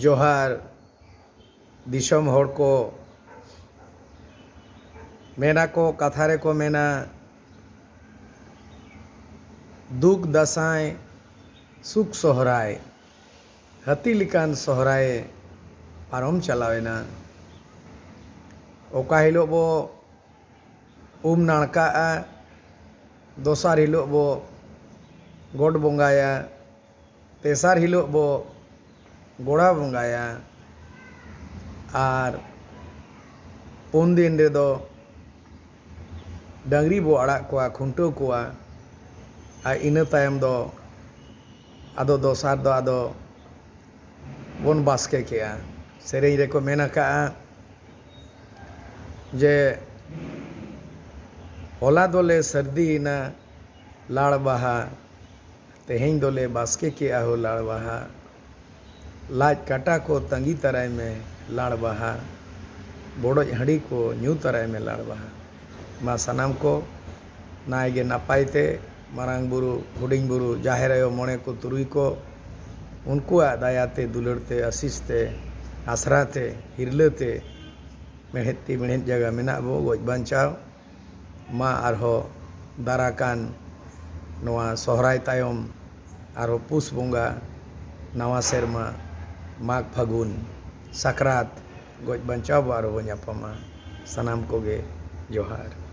जोहार दिसम हर को मेना को कथा रे को मेना दुख दसाय सुख सोहराय हाथी लिकान सोहराय पारम चलावेना ओका हिलो बो नाड़का दोसार हिलो बो गोड बोंगाया तेसार हिलो बो गोड़ा बोंगाया आर पुन दिन रे दो डांगरी बो आड़ा कोआ खुंटो कोआ आ इना तायम दो आदो दोसार दो आदो बोन बास्के केया सेरेñ रे को मेना का जे होला दोले सर्दी ना लाड़ बाहा तेहेñ दोले बास्के केया हो लाड़ बाहा लाज काटा को तंगी तराय में लाड़ बाहा बोड़ो हड़ी को न्यू तराय में लाड़ बाहा मा सनाम को नायगे नापायते मारांग बुरु हुडिंग बुरु जाहेर आयो मोणे को तुरुई को उनकुआ दायाते दुलड़ते आशीषते आसराते हिरलते मेहनती मेहनत जगह मेना बो गज बांचाव मा आरहो दाराकान नवा सोहराय तायम आरहो पुस बोंगा नवा सेरमा माघ फागुन साकरात गज बांचाव आरो ᱧᱟᱯᱟᱢᱟ सनाम कोगे जोहार।